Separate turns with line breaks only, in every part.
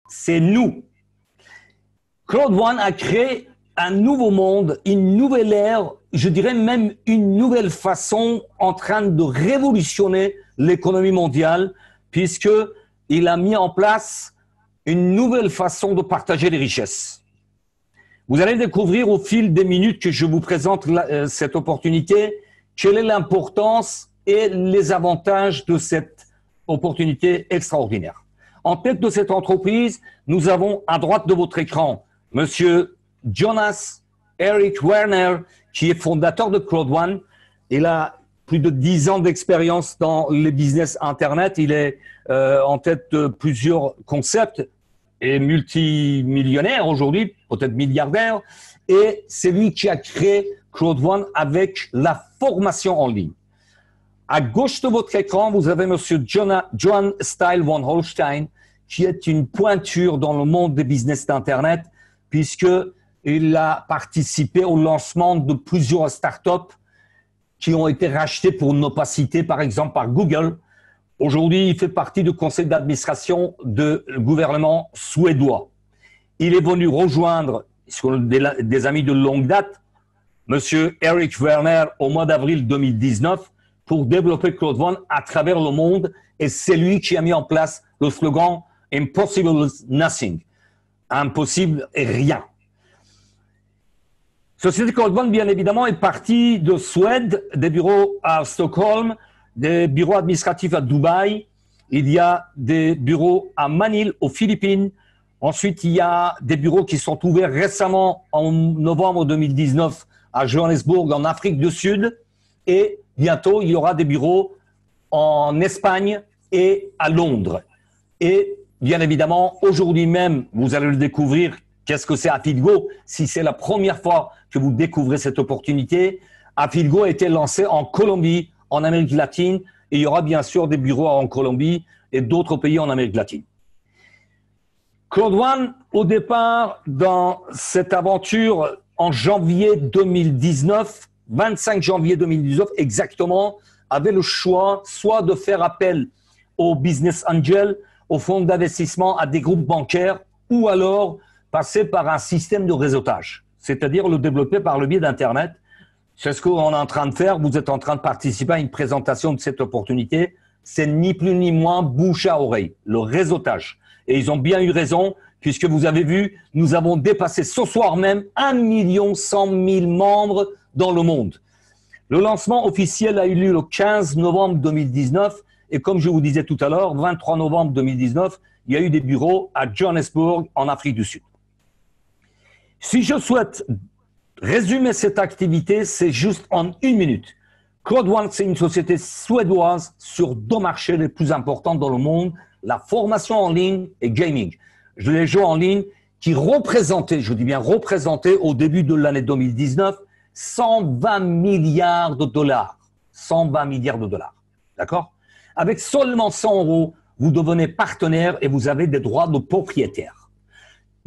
c'est nous. Crowd One a créé un nouveau monde, une nouvelle ère, je dirais même une nouvelle façon en train de révolutionner l'économie mondiale, puisqu'il a mis en place une nouvelle façon de partager les richesses. Vous allez découvrir au fil des minutes que je vous présente cette opportunité, quelle est l'importance et les avantages de cette opportunité extraordinaire. En tête de cette entreprise, nous avons à droite de votre écran Monsieur Jonas Erik Werner, qui est fondateur de Crowd One. Il a plus de 10 ans d'expérience dans les business Internet. Il est en tête de plusieurs concepts et multimillionnaire aujourd'hui, peut-être milliardaire. Et c'est lui qui a créé Crowd One avec la formation en ligne. À gauche de votre écran, vous avez Monsieur John Style von Holstein, qui est une pointure dans le monde des business d'Internet, puisqu'il a participé au lancement de plusieurs startups qui ont été rachetées pour ne pas citer, par exemple, par Google. Aujourd'hui, il fait partie du conseil d'administration du gouvernement suédois. Il est venu rejoindre des amis de longue date, Monsieur Erik Werner, au mois d'avril 2019, pour développer Crowd One à travers le monde. Et c'est lui qui a mis en place le slogan « Impossible is nothing ». Impossible et rien. Société Crowd One, bien évidemment, est partie de Suède, des bureaux à Stockholm, des bureaux administratifs à Dubaï. Il y a des bureaux à Manille, aux Philippines. Ensuite, il y a des bureaux qui sont ouverts récemment en novembre 2019 à Johannesburg, en Afrique du Sud. Et bientôt, il y aura des bureaux en Espagne et à Londres. Et bien évidemment, aujourd'hui même, vous allez le découvrir, qu'est-ce que c'est Afilgo. Si c'est la première fois que vous découvrez cette opportunité, Afilgo a été lancé en Colombie, en Amérique latine, et il y aura bien sûr des bureaux en Colombie et d'autres pays en Amérique latine. Crowd One, au départ, dans cette aventure en janvier 2019, 25 janvier 2019 exactement, avait le choix soit de faire appel aux business angels, aux fonds d'investissement, à des groupes bancaires, ou alors passer par un système de réseautage, c'est-à-dire le développer par le biais d'Internet. C'est ce qu'on est en train de faire. Vous êtes en train de participer à une présentation de cette opportunité. C'est ni plus ni moins bouche à oreille, le réseautage. Et ils ont bien eu raison, puisque vous avez vu, nous avons dépassé ce soir même 1 100 000 membres dans le monde. Le lancement officiel a eu lieu le 15 novembre 2019. Et comme je vous disais tout à l'heure, 23 novembre 2019, il y a eu des bureaux à Johannesburg, en Afrique du Sud. Si je souhaite résumer cette activité, c'est juste en 1 minute. Crowd One, c'est une société suédoise sur 2 marchés les plus importants dans le monde, la formation en ligne et gaming. Les jeux en ligne qui représentaient, je dis bien représentaient au début de l'année 2019, 120 milliards de dollars. 120 milliards de dollars. D'accord? Avec seulement 100 €, vous devenez partenaire et vous avez des droits de propriétaire.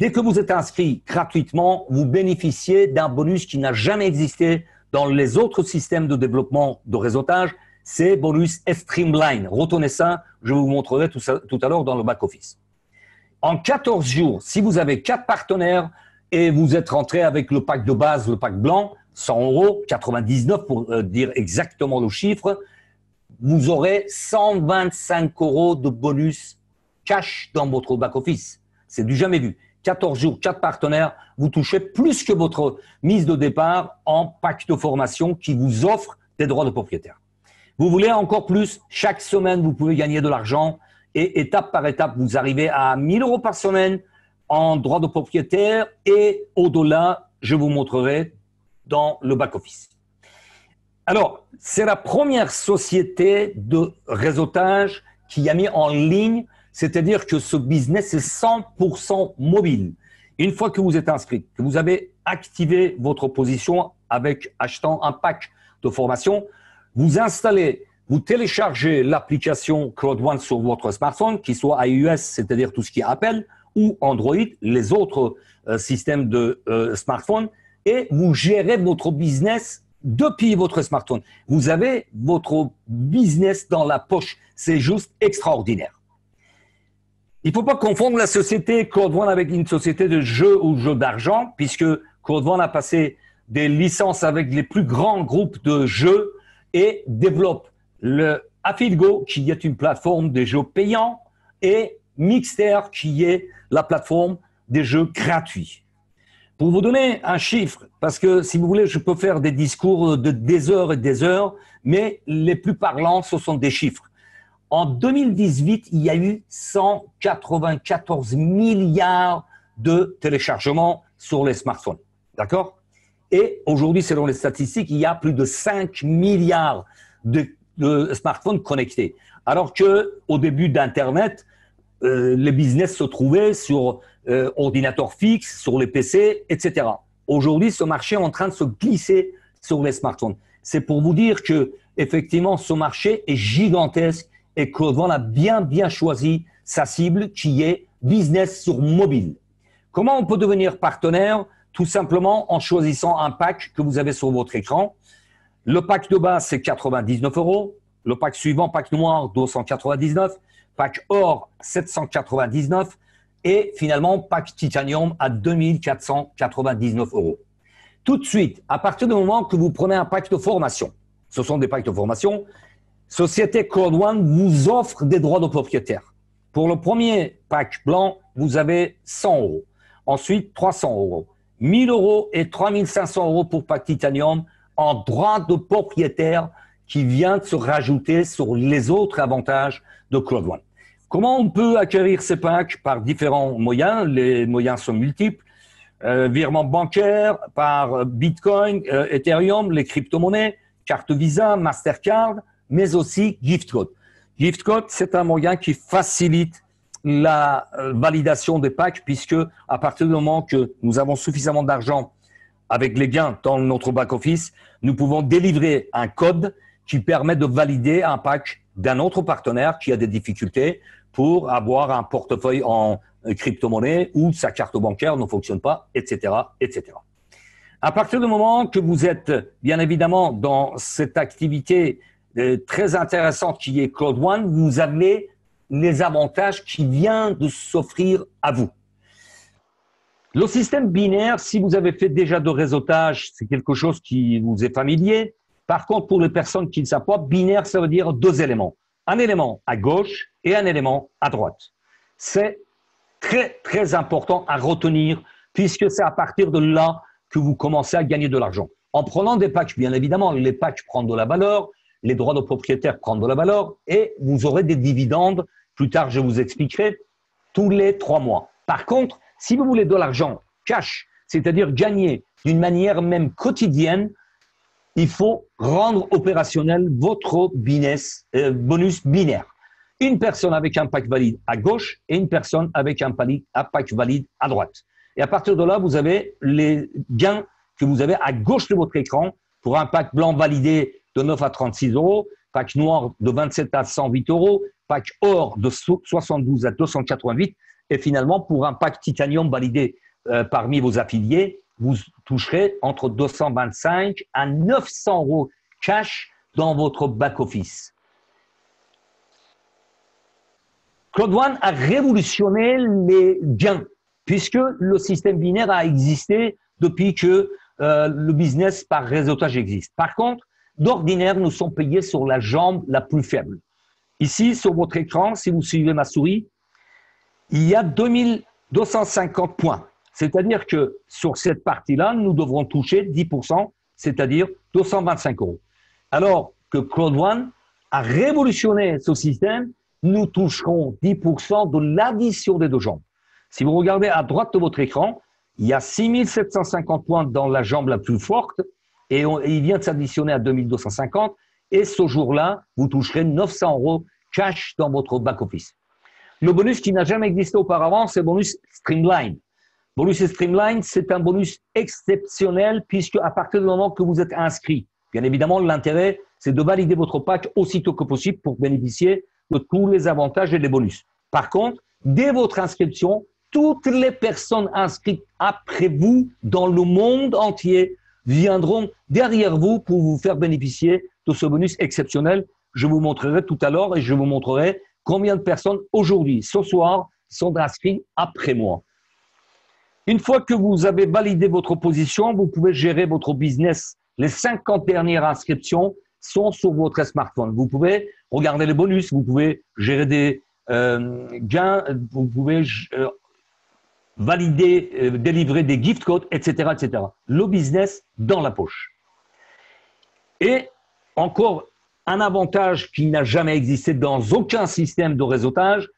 Dès que vous êtes inscrit gratuitement, vous bénéficiez d'un bonus qui n'a jamais existé dans les autres systèmes de développement de réseautage. C'est bonus Streamline. Retenez ça, je vous montrerai tout à l'heure dans le back-office. En 14 jours, si vous avez 4 partenaires et vous êtes rentré avec le pack de base, le pack blanc, 100 €, 99 pour dire exactement le chiffre, vous aurez 125 € de bonus cash dans votre back-office. C'est du jamais vu. 14 jours, 4 partenaires, vous touchez plus que votre mise de départ en pack de formation qui vous offre des droits de propriétaire. Vous voulez encore plus? Chaque semaine, vous pouvez gagner de l'argent et étape par étape, vous arrivez à 1 000 € par semaine en droits de propriétaire et au-delà, je vous montrerai dans le back-office. Alors, c'est la première société de réseautage qui a mis en ligne, c'est-à-dire que ce business est 100% mobile. Une fois que vous êtes inscrit, que vous avez activé votre position avec achetant un pack de formation, vous installez, vous téléchargez l'application Crowd One sur votre smartphone, qu'il soit iOS, c'est-à-dire tout ce qui est Apple, ou Android, les autres systèmes de smartphone, et vous gérez votre business depuis votre smartphone. Vous avez votre business dans la poche. C'est juste extraordinaire. Il ne faut pas confondre la société Code One avec une société de jeux ou jeux d'argent, puisque Code One a passé des licences avec les plus grands groupes de jeux et développe le AffiliGo, qui est une plateforme de jeux payants, et Mixter, qui est la plateforme des jeux gratuits. Pour vous donner un chiffre, parce que si vous voulez, je peux faire des discours de des heures et des heures, mais les plus parlants, ce sont des chiffres. En 2018, il y a eu 194 milliards de téléchargements sur les smartphones. D'accord? Et aujourd'hui, selon les statistiques, il y a plus de 5 milliards de smartphones connectés. Alors qu'au début d'Internet, les business se trouvaient sur ordinateurs fixes, sur les PC, etc. Aujourd'hui, ce marché est en train de se glisser sur les smartphones. C'est pour vous dire que effectivement, ce marché est gigantesque et Code One a bien choisi sa cible qui est business sur mobile. Comment on peut devenir partenaire? Tout simplement en choisissant un pack que vous avez sur votre écran. Le pack de base, c'est 99 €. Le pack suivant, pack noir, 299. Pack or, 799. Et finalement, pack titanium à 2499 €. Tout de suite, à partir du moment que vous prenez un pack de formation, ce sont des packs de formation, Société Code One vous offre des droits de propriétaire. Pour le premier pack blanc, vous avez 100 €. Ensuite, 300 €. 1000 € et 3500 € pour pack titanium en droit de propriétaire qui vient de se rajouter sur les autres avantages de Code One. Comment on peut acquérir ces packs? Par différents moyens. Les moyens sont multiples. Virement bancaire, par Bitcoin, Ethereum, les crypto-monnaies, carte Visa, Mastercard, mais aussi gift code. Gift code, c'est un moyen qui facilite la validation des packs puisque à partir du moment que nous avons suffisamment d'argent avec les gains dans notre back-office, nous pouvons délivrer un code qui permet de valider un pack d'un autre partenaire qui a des difficultés pour avoir un portefeuille en crypto-monnaie ou sa carte bancaire ne fonctionne pas, etc., etc. À partir du moment que vous êtes bien évidemment dans cette activité très intéressante qui est Code One, vous avez les avantages qui viennent de s'offrir à vous. Le système binaire, si vous avez fait déjà de réseautage, c'est quelque chose qui vous est familier. Par contre, pour les personnes qui ne savent pas, binaire, ça veut dire deux éléments. Un élément à gauche et un élément à droite. C'est très important à retenir puisque c'est à partir de là que vous commencez à gagner de l'argent. En prenant des packs, bien évidemment, les packs prennent de la valeur, les droits de propriétaire prennent de la valeur et vous aurez des dividendes. Plus tard, je vous expliquerai, tous les 3 mois. Par contre, si vous voulez de l'argent cash, c'est-à-dire gagner d'une manière même quotidienne, il faut rendre opérationnel votre bonus binaire. Une personne avec un pack valide à gauche et une personne avec un pack valide à droite. Et à partir de là, vous avez les gains que vous avez à gauche de votre écran pour un pack blanc validé de 9 à 36 €, pack noir de 27 à 108 €, pack or de 72 à 288 et finalement pour un pack titanium validé parmi vos affiliés, vous toucherez entre 225 à 900 € cash dans votre back-office. Code One a révolutionné les gains puisque le système binaire a existé depuis que le business par réseautage existe. Par contre, d'ordinaire, nous sommes payés sur la jambe la plus faible. Ici, sur votre écran, si vous suivez ma souris, il y a 2250 points. C'est-à-dire que sur cette partie-là, nous devrons toucher 10%, c'est-à-dire 225 €. Alors que Code One a révolutionné ce système, nous toucherons 10% de l'addition des deux jambes. Si vous regardez à droite de votre écran, il y a 6750 points dans la jambe la plus forte et il vient de s'additionner à 2250 et ce jour-là, vous toucherez 900 € cash dans votre back-office. Le bonus qui n'a jamais existé auparavant, c'est le bonus Streamline. Bonus Streamline, c'est un bonus exceptionnel puisque à partir du moment que vous êtes inscrit, bien évidemment, l'intérêt, c'est de valider votre pack aussitôt que possible pour bénéficier de tous les avantages et les bonus. Par contre, dès votre inscription, toutes les personnes inscrites après vous dans le monde entier viendront derrière vous pour vous faire bénéficier de ce bonus exceptionnel. Je vous montrerai tout à l'heure et je vous montrerai combien de personnes aujourd'hui, ce soir, qui sont inscrits après moi. Une fois que vous avez validé votre position, vous pouvez gérer votre business. Les 50 dernières inscriptions sont sur votre smartphone. Vous pouvez regarder les bonus, vous pouvez gérer des gains, vous pouvez valider, délivrer des gift codes, etc., etc. Le business dans la poche. Et encore un avantage qui n'a jamais existé dans aucun système de réseautage.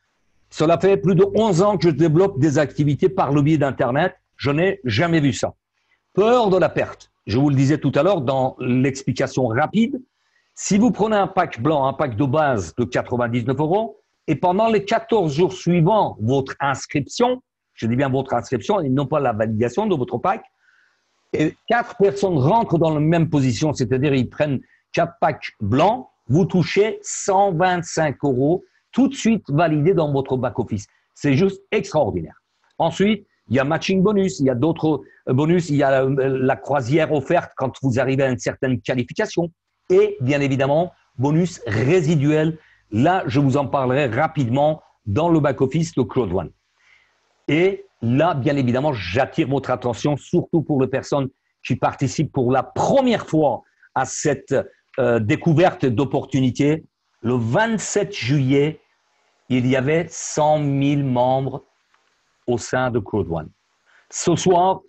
Cela fait plus de 11 ans que je développe des activités par le biais d'Internet. Je n'ai jamais vu ça. Peur de la perte. Je vous le disais tout à l'heure dans l'explication rapide. Si vous prenez un pack blanc, un pack de base de 99 € et pendant les 14 jours suivants, votre inscription, je dis bien votre inscription et non pas la validation de votre pack, et 4 personnes rentrent dans la même position, c'est-à-dire ils prennent 4 packs blancs, vous touchez 125 € tout de suite validé dans votre back-office. C'est juste extraordinaire. Ensuite, il y a matching bonus, il y a d'autres bonus, il y a la croisière offerte quand vous arrivez à une certaine qualification et bien évidemment, bonus résiduel. Là, je vous en parlerai rapidement dans le back-office de Claude One. Et là, bien évidemment, j'attire votre attention, surtout pour les personnes qui participent pour la première fois à cette découverte d'opportunités. Le 27 juillet, il y avait 100 000 membres au sein de Claude One. Ce soir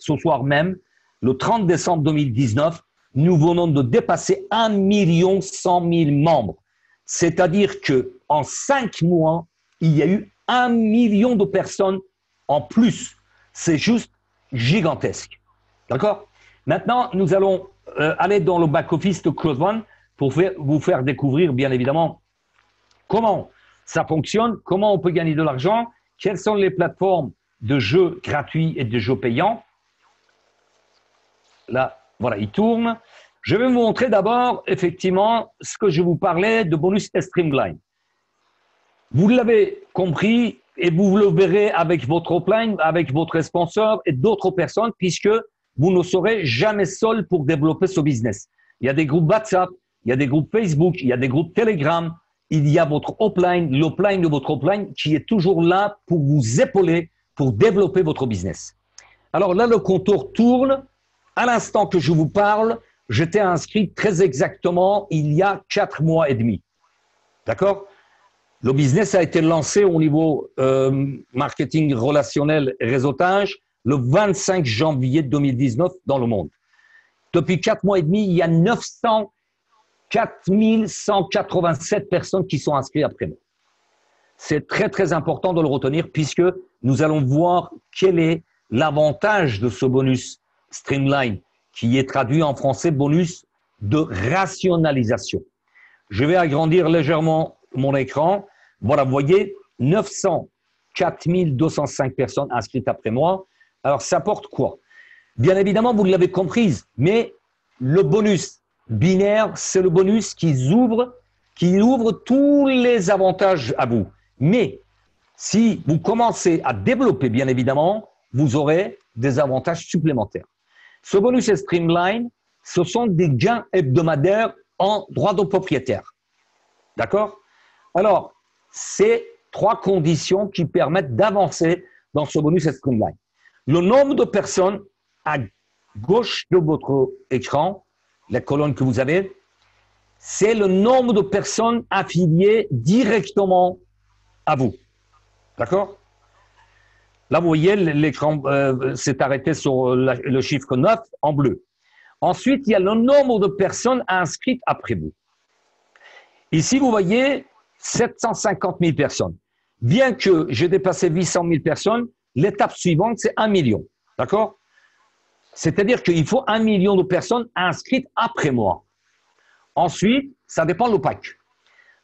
même, le 30 décembre 2019, nous venons de dépasser 1 100 000 membres. C'est-à-dire qu'en 5 mois, il y a eu 1 million de personnes en plus. C'est juste gigantesque. D'accord? Maintenant, nous allons aller dans le back-office de Claude One pour vous faire découvrir, bien évidemment, comment ça fonctionne, comment on peut gagner de l'argent, quelles sont les plateformes de jeux gratuits et de jeux payants. Là, voilà, il tourne. Je vais vous montrer d'abord, effectivement, ce que je vous parlais de bonus Streamline. Vous l'avez compris et vous le verrez avec votre upline, avec votre sponsor et d'autres personnes, puisque vous ne serez jamais seul pour développer ce business. Il y a des groupes WhatsApp, il y a des groupes Facebook, il y a des groupes Telegram, il y a votre upline, l'upline de votre upline qui est toujours là pour vous épauler, pour développer votre business. Alors là, le compteur tourne. À l'instant que je vous parle, j'étais inscrit très exactement il y a 4 mois et demi. D'accord? Le business a été lancé au niveau marketing relationnel et réseautage le 25 janvier 2019 dans le monde. Depuis 4 mois et demi, il y a 4 187 personnes qui sont inscrites après moi. C'est très, très important de le retenir puisque nous allons voir quel est l'avantage de ce bonus Streamline qui est traduit en français bonus de rationalisation. Je vais agrandir légèrement mon écran. Voilà, vous voyez, 904 205 personnes inscrites après moi. Alors, ça porte quoi? Bien évidemment, vous l'avez comprise, mais le bonus binaire, c'est le bonus qui ouvre tous les avantages à vous. Mais si vous commencez à développer, bien évidemment, vous aurez des avantages supplémentaires. Ce bonus Streamline, ce sont des gains hebdomadaires en droit de propriétaire. D'accord? Alors, c'est 3 conditions qui permettent d'avancer dans ce bonus Streamline. Le nombre de personnes à gauche de votre écran, la colonne que vous avez, c'est le nombre de personnes affiliées directement à vous. D'accord? Là, vous voyez, l'écran s'est arrêté sur le chiffre 9 en bleu. Ensuite, il y a le nombre de personnes inscrites après vous. Ici, vous voyez 750 000 personnes. Bien que j'ai dépassé 800 000 personnes, l'étape suivante, c'est 1 million. D'accord? C'est-à-dire qu'il faut 1 million de personnes inscrites après moi. Ensuite, ça dépend le pack.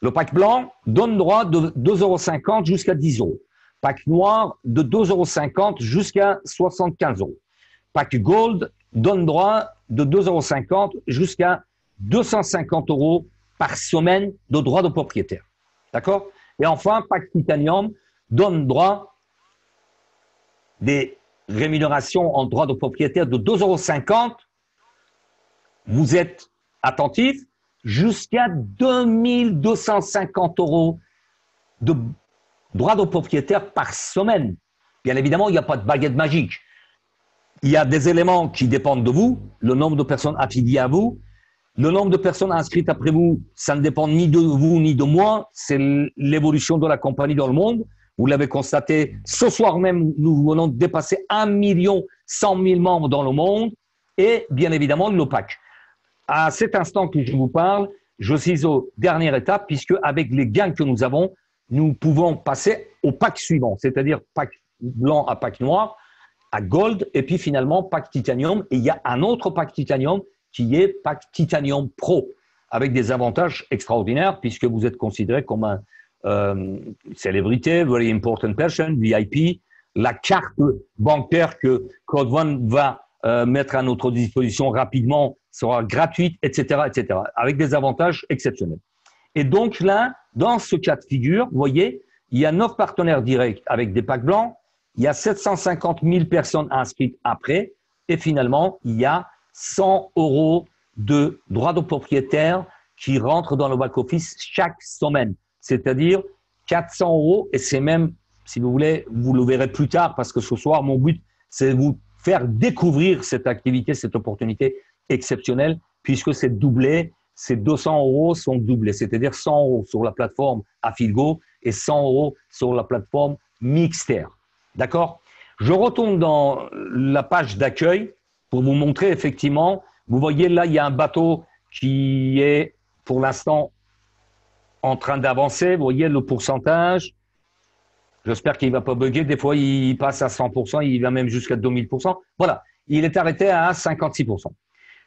Le pack blanc donne droit de 2,50 € jusqu'à 10 €. Pack noir de 2,50 € jusqu'à 75 €. Pack gold donne droit de 2,50 € jusqu'à 250 € par semaine de droit de propriétaire. D'accord? Et enfin, pack titanium donne droit des rémunérations en droit de propriétaire de 2,50 €. Vous êtes attentif jusqu'à 2 250 € de droits de propriétaire par semaine. Bien évidemment, il n'y a pas de baguette magique. Il y a des éléments qui dépendent de vous, le nombre de personnes affiliées à vous, le nombre de personnes inscrites après vous, ça ne dépend ni de vous ni de moi, c'est l'évolution de la compagnie dans le monde. Vous l'avez constaté, ce soir même, nous venons de dépasser 1 100 000 membres dans le monde et bien évidemment l'OPAC. À cet instant que je vous parle, je suis aux dernières étapes puisque avec les gains que nous avons, nous pouvons passer au pack suivant, c'est-à-dire pack blanc à pack noir, à gold et puis finalement pack titanium. Et il y a un autre pack titanium qui est pack titanium pro avec des avantages extraordinaires puisque vous êtes considéré comme un célébrité, very important person, VIP, la carte bancaire que Claude One va mettre à notre disposition rapidement sera gratuite, etc., etc., avec des avantages exceptionnels. Et donc là, dans ce cas de figure, vous voyez, il y a 9 partenaires directs avec des packs blancs, il y a 750 000 personnes inscrites après, et finalement, il y a 100 € de droits de propriétaire qui rentrent dans le back-office chaque semaine. C'est-à-dire 400 €, et c'est même, si vous voulez, vous le verrez plus tard, parce que ce soir, mon but, c'est de vous faire découvrir cette activité, cette opportunité exceptionnelle, puisque c'est doublé, ces 200 € sont doublés, c'est-à-dire 100 € sur la plateforme Affilgo et 100 € sur la plateforme Mixter. D'accord? Je retourne dans la page d'accueil pour vous montrer effectivement, vous voyez là, il y a un bateau qui est pour l'instant en train d'avancer, vous voyez le pourcentage, j'espère qu'il ne va pas bugger, des fois il passe à 100%, il va même jusqu'à 2000%, voilà, il est arrêté à 56%.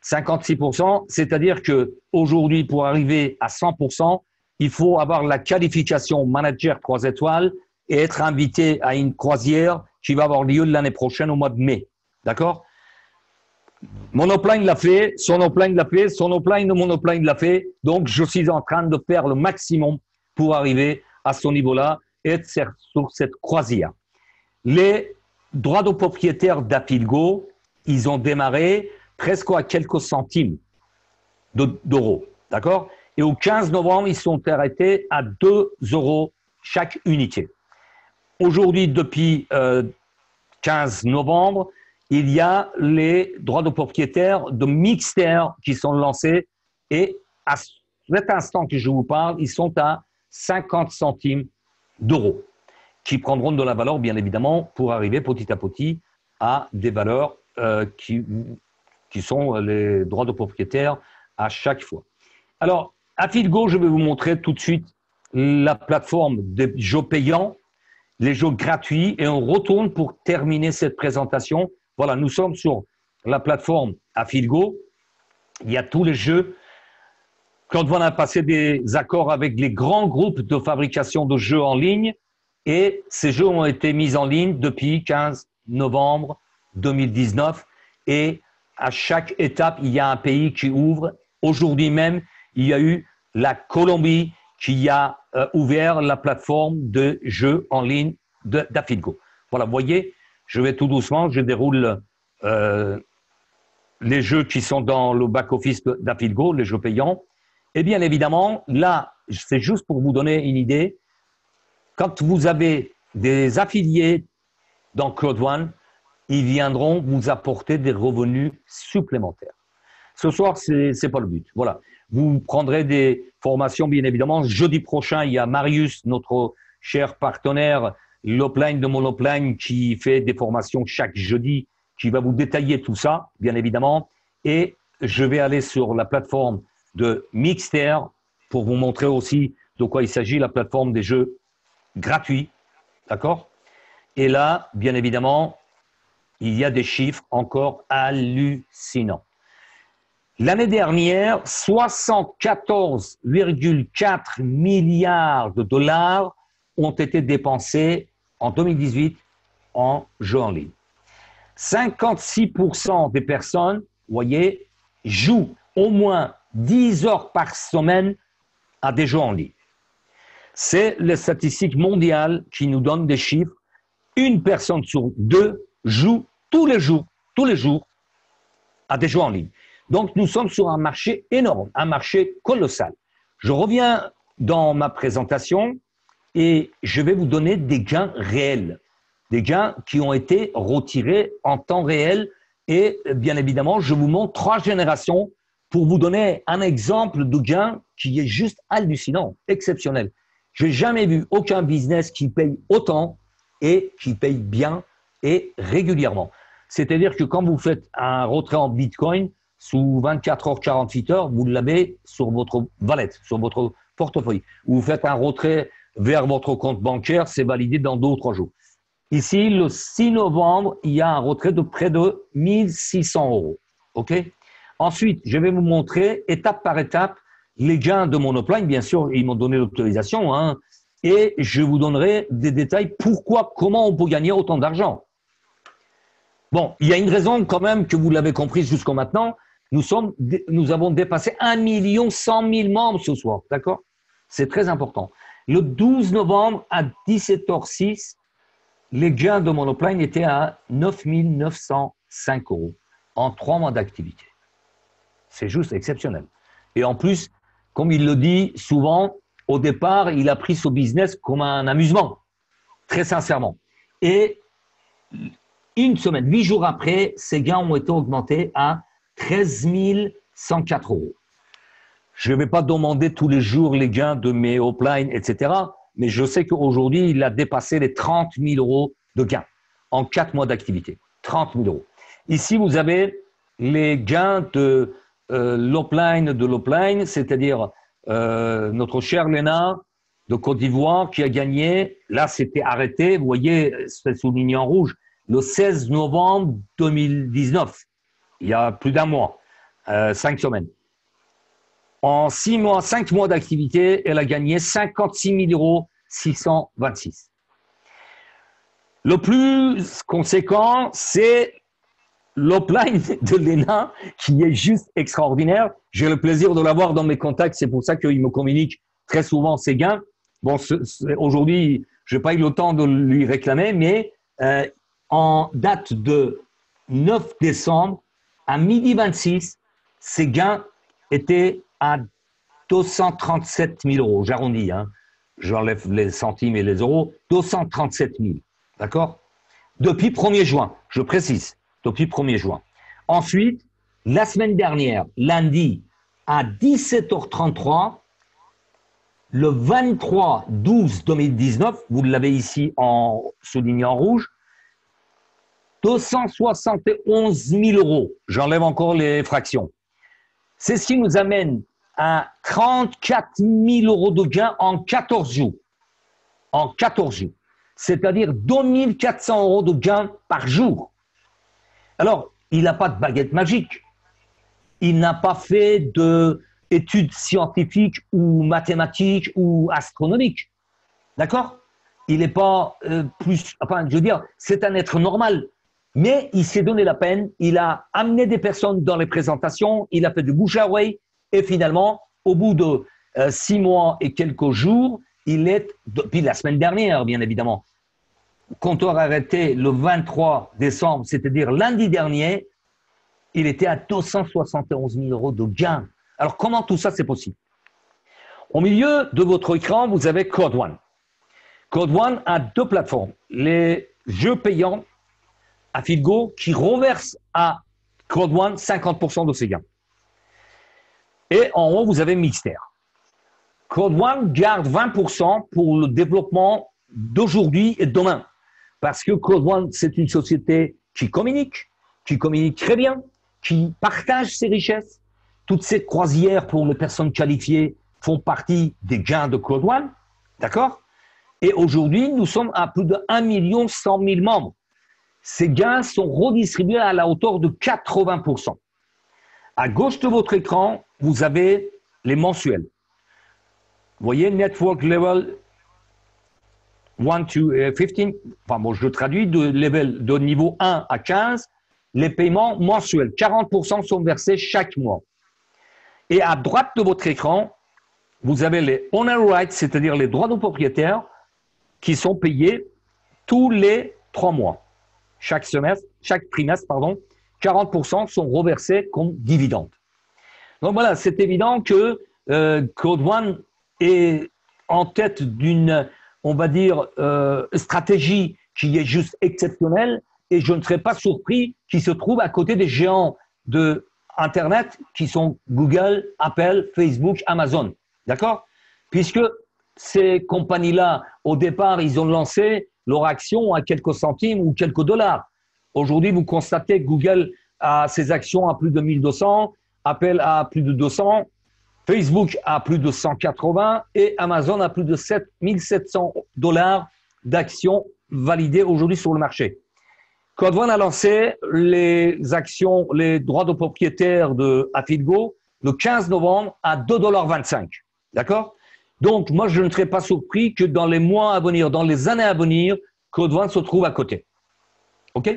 56%, c'est-à-dire qu'aujourd'hui, pour arriver à 100%, il faut avoir la qualification manager 3 étoiles et être invité à une croisière qui va avoir lieu l'année prochaine au mois de mai. D'accord? Monopline l'a fait, Sonopline l'a fait, Sonopline de Monopline l'a fait. Donc, je suis en train de faire le maximum pour arriver à ce niveau-là et être sur cette croisière. Les droits de propriétaire d'Affilgo, ils ont démarré presque à quelques centimes d'euros. D'accord? Et au 15 novembre, ils sont arrêtés à 2 € chaque unité. Aujourd'hui, depuis 15 novembre, il y a les droits de propriétaire de Mixter qui sont lancés et à cet instant que je vous parle, ils sont à 50 centimes d'euros qui prendront de la valeur, bien évidemment, pour arriver petit à petit à des valeurs qui sont les droits de propriétaire à chaque fois. Alors, Affilgo, je vais vous montrer tout de suite la plateforme des jeux payants, les jeux gratuits, et on retourne pour terminer cette présentation. Voilà, nous sommes sur la plateforme Affilgo. Il y a tous les jeux. Quand on a passé des accords avec les grands groupes de fabrication de jeux en ligne, et ces jeux ont été mis en ligne depuis 15 novembre 2019. Et à chaque étape, il y a un pays qui ouvre. Aujourd'hui même, il y a eu la Colombie qui a ouvert la plateforme de jeux en ligne d'Affilgo. Voilà, vous voyez, je vais tout doucement, je déroule les jeux qui sont dans le back-office d'Affilgo, les jeux payants. Et bien évidemment, là, c'est juste pour vous donner une idée, quand vous avez des affiliés dans Claude One, ils viendront vous apporter des revenus supplémentaires. Ce soir, c'est pas le but. Voilà. Vous prendrez des formations, bien évidemment. Jeudi prochain, il y a Marius, notre cher partenaire, l'Opline de Monopline, qui fait des formations chaque jeudi, qui va vous détailler tout ça, bien évidemment. Et je vais aller sur la plateforme de Mixter pour vous montrer aussi de quoi il s'agit, la plateforme des jeux gratuits. D'accord? Et là, bien évidemment, il y a des chiffres encore hallucinants. L'année dernière, 74,4 milliards de dollars ont été dépensés en 2018 en jeux en ligne. 56% des personnes, vous voyez, jouent au moins 10 heures par semaine à des jeux en ligne. C'est les statistiques mondiales qui nous donnent des chiffres. Une personne sur 2 joue tous les jours à des jeux en ligne. Donc, nous sommes sur un marché énorme, un marché colossal. Je reviens dans ma présentation et je vais vous donner des gains réels, des gains qui ont été retirés en temps réel. Et bien évidemment, je vous montre 3 générations pour vous donner un exemple de gain qui est juste hallucinant, exceptionnel. Je n'ai jamais vu aucun business qui paye autant et qui paye bien et régulièrement. C'est-à-dire que quand vous faites un retrait en Bitcoin, sous 24 heures, 48 heures, vous l'avez sur votre wallet, sur votre portefeuille. Vous faites un retrait vers votre compte bancaire, c'est validé dans 2 ou 3 jours. Ici, le 6 novembre, il y a un retrait de près de 1600 €. OK? Ensuite, je vais vous montrer étape par étape les gains de mon upline. Bien sûr, ils m'ont donné l'autorisation, hein, et je vous donnerai des détails pourquoi, comment on peut gagner autant d'argent. Bon, il y a une raison quand même que vous l'avez compris jusqu'à maintenant. Nous avons dépassé 1 100 000 membres ce soir, d'accord? C'est très important. Le 12 novembre à 17h06, les gains de mon upline étaient à 9 905 € en 3 mois d'activité. C'est juste exceptionnel. Et en plus, comme il le dit souvent, au départ, il a pris ce business comme un amusement, très sincèrement. Et une semaine, 8 jours après, ces gains ont été augmentés à 13 104 €. Je ne vais pas demander tous les jours les gains de mes uplines, etc. Mais je sais qu'aujourd'hui, il a dépassé les 30 000 € de gains en 4 mois d'activité. 30 000 €. Ici, vous avez les gains de l'upline, c'est-à-dire notre chère Léna de Côte d'Ivoire qui a gagné. Là, c'était arrêté. Vous voyez, c'est souligné en rouge. Le 16 novembre 2019, il y a plus d'1 mois, 5 semaines. En 6 mois, 5 mois d'activité, elle a gagné 56 000 626 €. Le plus conséquent, c'est l'upline de Léna, qui est juste extraordinaire. J'ai le plaisir de l'avoir dans mes contacts, c'est pour ça qu'il me communique très souvent ses gains. Bon, aujourd'hui, je n'ai pas eu le temps de lui réclamer, mais en date de 9 décembre, à 12h26, ses gains étaient à 237 000 €. J'arrondis, hein. J'enlève les centimes et les euros. 237 000, d'accord? Depuis 1er juin, je précise, depuis 1er juin. Ensuite, la semaine dernière, lundi, à 17h33, le 23/12/2019, vous l'avez ici en souligné en rouge, 271 000 €. J'enlève encore les fractions. C'est ce qui nous amène à 34 000 € de gains en 14 jours. En 14 jours. C'est-à-dire 2 400 € de gains par jour. Alors, il n'a pas de baguette magique. Il n'a pas fait d'études scientifiques ou mathématiques ou astronomiques. D'accord? Il n'est pas enfin, je veux dire, c'est un être normal. Mais il s'est donné la peine, il a amené des personnes dans les présentations, il a fait du bouche à oreille, et finalement, au bout de 6 mois et quelques jours, il est, depuis la semaine dernière, bien évidemment, compteur arrêté le 23 décembre, c'est-à-dire lundi dernier, il était à 271 000 € de gains. Alors, comment tout ça, c'est possible? Au milieu de votre écran, vous avez Code One. Code One a 2 plateformes. Les jeux payants à Filgo qui reverse à Code One 50% de ses gains. Et en haut, vous avez Mixter. Code One garde 20% pour le développement d'aujourd'hui et de demain. Parce que Code One, c'est une société qui communique très bien, qui partage ses richesses. Toutes ces croisières pour les personnes qualifiées font partie des gains de Code One. D'accord? Et aujourd'hui, nous sommes à plus de 1 100 000 membres. Ces gains sont redistribués à la hauteur de 80%. À gauche de votre écran, vous avez les mensuels. Vous voyez, Network Level 1 to 15, enfin bon, je traduis de niveau 1 à 15, les paiements mensuels. 40% sont versés chaque mois. Et à droite de votre écran, vous avez les owner rights, c'est-à-dire les droits de propriétaire, qui sont payés tous les 3 mois. Chaque trimestre, 40% sont reversés comme dividendes. Donc voilà, c'est évident que Code One est en tête d'une on va dire, stratégie qui est juste exceptionnelle et je ne serais pas surpris qu'il se trouve à côté des géants de Internet qui sont Google, Apple, Facebook, Amazon. D'accord? Puisque ces compagnies-là, au départ, ils ont lancé leur action à quelques centimes ou quelques dollars. Aujourd'hui, vous constatez que Google a ses actions à plus de 1200, Apple a plus de 200, Facebook a plus de 180 et Amazon a plus de 7700 dollars d'actions validées aujourd'hui sur le marché. Code One a lancé les actions, les droits de propriétaire de Affidgo le 15 novembre à 2,25 $. D'accord? Donc, moi, je ne serais pas surpris que dans les mois à venir, dans les années à venir, Code One se trouve à côté. OK?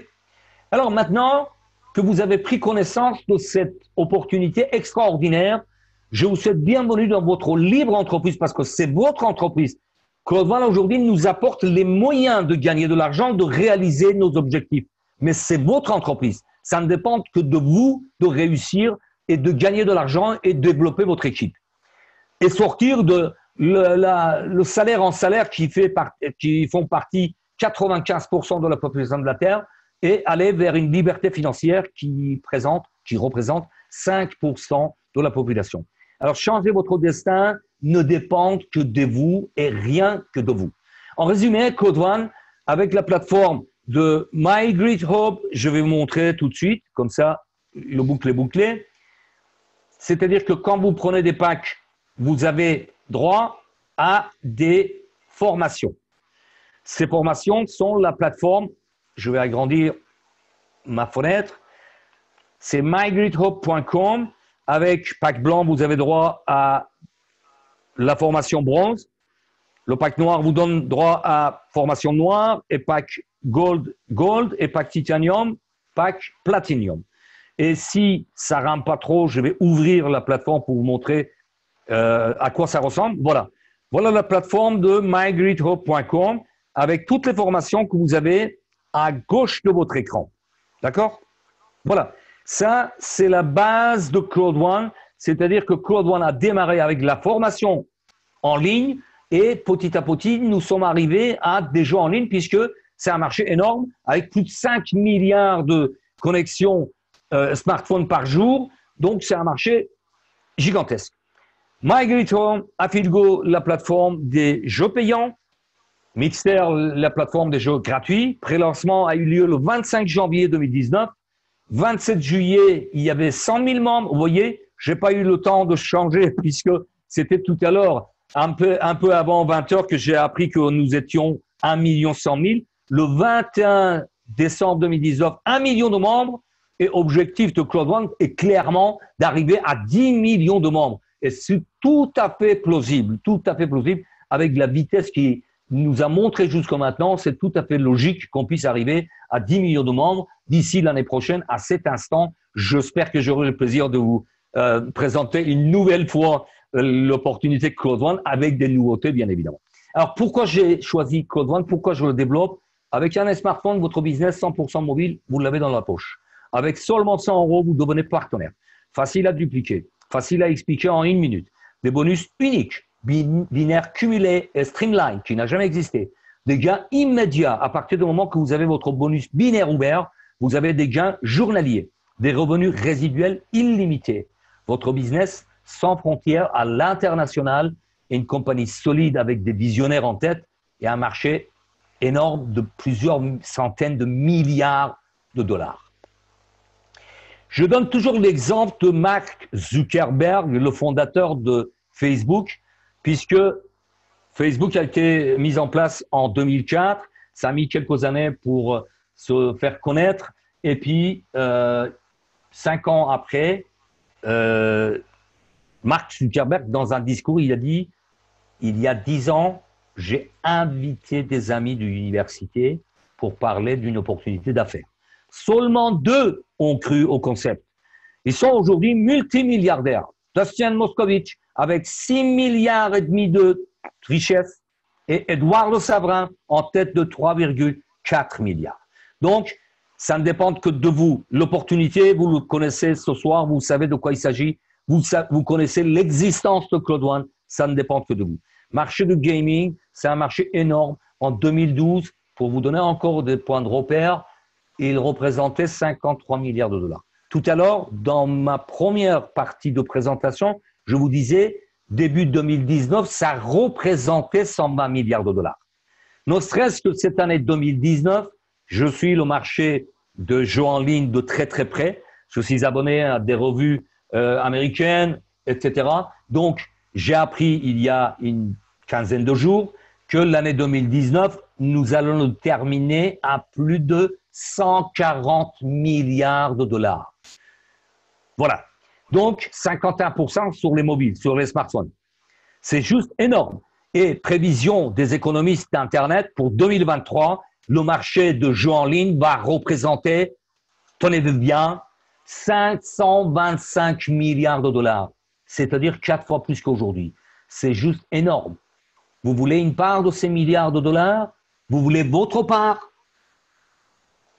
Alors maintenant que vous avez pris connaissance de cette opportunité extraordinaire, je vous souhaite bienvenue dans votre libre entreprise parce que c'est votre entreprise. Code One aujourd'hui nous apporte les moyens de gagner de l'argent, de réaliser nos objectifs. Mais c'est votre entreprise. Ça ne dépend que de vous de réussir et de gagner de l'argent et de développer votre équipe. Et sortir de le salaire en salaire qui font partie 95% de la population de la Terre et aller vers une liberté financière qui représente 5% de la population. Alors, changer votre destin ne dépend que de vous et rien que de vous. En résumé, Code One, avec la plateforme de My Great Hope, je vais vous montrer tout de suite, comme ça, le boucle est bouclé. C'est-à-dire que quand vous prenez des packs, vous avez droit à des formations. Ces formations sont la plateforme, je vais agrandir ma fenêtre, c'est mygreathope.com. Avec pack blanc, vous avez droit à la formation bronze. Le pack noir vous donne droit à formation noire et pack gold et pack titanium, pack platinum. Et si ça ne rame pas trop, je vais ouvrir la plateforme pour vous montrer à quoi ça ressemble. Voilà. Voilà la plateforme de mygreathope.com avec toutes les formations que vous avez à gauche de votre écran. D'accord? Voilà. Ça, c'est la base de Code One, c'est-à-dire que Code One a démarré avec la formation en ligne et petit à petit, nous sommes arrivés à des jeux en ligne puisque c'est un marché énorme avec plus de 5 milliards de connexions smartphones par jour. Donc, c'est un marché gigantesque. MyGreatHome, Affidgo, la plateforme des jeux payants. Mixter, la plateforme des jeux gratuits. Pré-lancement a eu lieu le 25 janvier 2019. 27 juillet, il y avait 100 000 membres. Vous voyez, je n'ai pas eu le temps de changer puisque c'était tout à l'heure, un peu avant 20 heures, que j'ai appris que nous étions 1 100 000. Le 21 décembre 2019, 1 million de membres. Et objectif de Code One est clairement d'arriver à 10 millions de membres. Et c'est tout à fait plausible avec la vitesse qui nous a montré jusqu'à maintenant. C'est tout à fait logique qu'on puisse arriver à 10 millions de membres d'ici l'année prochaine. À cet instant, j'espère que j'aurai le plaisir de vous présenter une nouvelle fois l'opportunité Code One avec des nouveautés, bien évidemment. Alors, pourquoi j'ai choisi Code One? Pourquoi je le développe? Avec un smartphone, votre business 100% mobile, vous l'avez dans la poche. Avec seulement 100 €, vous devenez partenaire. Facile à dupliquer, facile à expliquer en 1 minute. Des bonus uniques, binaires cumulés et streamline qui n'a jamais existé. Des gains immédiats à partir du moment que vous avez votre bonus binaire ouvert. Vous avez des gains journaliers, des revenus résiduels illimités. Votre business sans frontières à l'international et une compagnie solide avec des visionnaires en tête et un marché énorme de plusieurs centaines de milliards de dollars. Je donne toujours l'exemple de Mark Zuckerberg, le fondateur de Facebook, puisque Facebook a été mis en place en 2004. Ça a mis quelques années pour se faire connaître. Et puis, 5 ans après, Mark Zuckerberg, dans un discours, il a dit « Il y a 10 ans, j'ai invité des amis de l'université pour parler d'une opportunité d'affaires. Seulement 2 ont cru au concept. Ils sont aujourd'hui multimilliardaires. Dustin Moskovitch, avec 6,5 milliards de richesse, et Eduardo Savrin, en tête de 3,4 milliards. Donc, ça ne dépend que de vous. L'opportunité, vous le connaissez ce soir, vous savez de quoi il s'agit, vous connaissez l'existence de Code One, ça ne dépend que de vous. Marché de gaming, c'est un marché énorme. En 2012, pour vous donner encore des points de repère, il représentait 53 milliards de dollars. Tout à l'heure, dans ma première partie de présentation, je vous disais, début 2019, ça représentait 120 milliards de dollars. Ne serait-ce que cette année 2019, je suis le marché de jeux en ligne de très très près. Je suis abonné à des revues américaines, etc. Donc, j'ai appris il y a une quinzaine de jours que l'année 2019, nous allons le terminer à plus de 140 milliards de dollars. Voilà. Donc, 51% sur les mobiles, sur les smartphones. C'est juste énorme. Et prévision des économistes d'Internet pour 2023, le marché de jeux en ligne va représenter, tenez-vous bien, 525 milliards de dollars. C'est-à-dire 4 fois plus qu'aujourd'hui. C'est juste énorme. Vous voulez une part de ces milliards de dollars? Vous voulez votre part?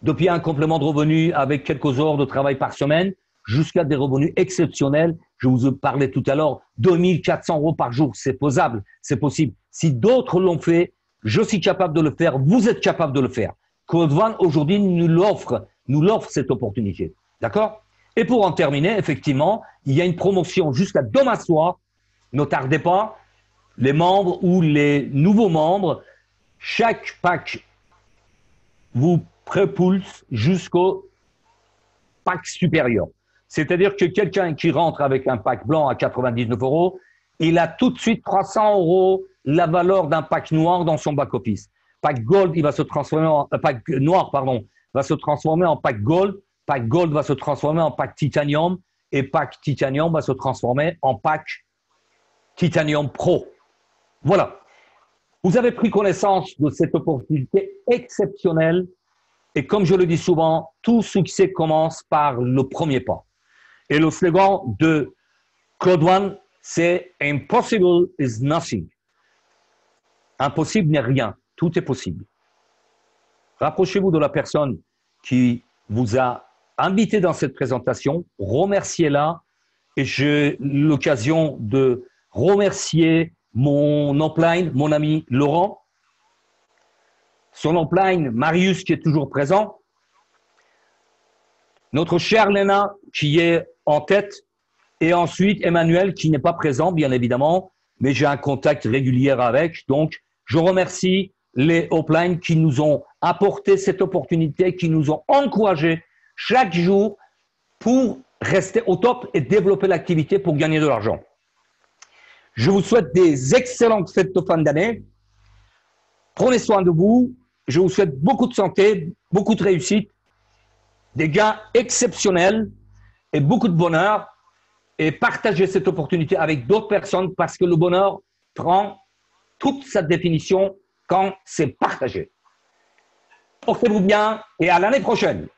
Depuis un complément de revenu avec quelques heures de travail par semaine, jusqu'à des revenus exceptionnels. Je vous parlais tout à l'heure, 2400 € par jour, c'est faisable, c'est possible. Si d'autres l'ont fait, je suis capable de le faire, vous êtes capable de le faire. Code One, aujourd'hui, nous l'offre cette opportunité. D'accord? Et pour en terminer, effectivement, il y a une promotion jusqu'à demain soir. Ne tardez pas, les membres ou les nouveaux membres, chaque pack vous propulse jusqu'au pack supérieur. C'est-à-dire que quelqu'un qui rentre avec un pack blanc à 99 €, il a tout de suite 300 € la valeur d'un pack noir dans son back-office. Pack gold, il va se transformer en pack noir, pardon, va se transformer en pack gold. Pack gold va se transformer en pack titanium et pack titanium va se transformer en pack titanium pro. Voilà. Vous avez pris connaissance de cette opportunité exceptionnelle et comme je le dis souvent, tout succès commence par le premier pas. Et le slogan de Code One, c'est « Impossible is nothing ». Impossible n'est rien, tout est possible. Rapprochez-vous de la personne qui vous a invité dans cette présentation, remerciez-la et j'ai l'occasion de remercier mon upline, mon ami Laurent, son upline Marius qui est toujours présent, notre chère Léna qui est en tête et ensuite Emmanuel qui n'est pas présent bien évidemment, mais j'ai un contact régulier avec. Donc, je remercie les uplines qui nous ont apporté cette opportunité, qui nous ont encouragés chaque jour pour rester au top et développer l'activité pour gagner de l'argent. Je vous souhaite des excellentes fêtes de fin d'année. Prenez soin de vous. Je vous souhaite beaucoup de santé, beaucoup de réussite, des gains exceptionnels et beaucoup de bonheur. Et partagez cette opportunité avec d'autres personnes parce que le bonheur prend toute sa définition quand c'est partagé. Portez-vous bien et à l'année prochaine.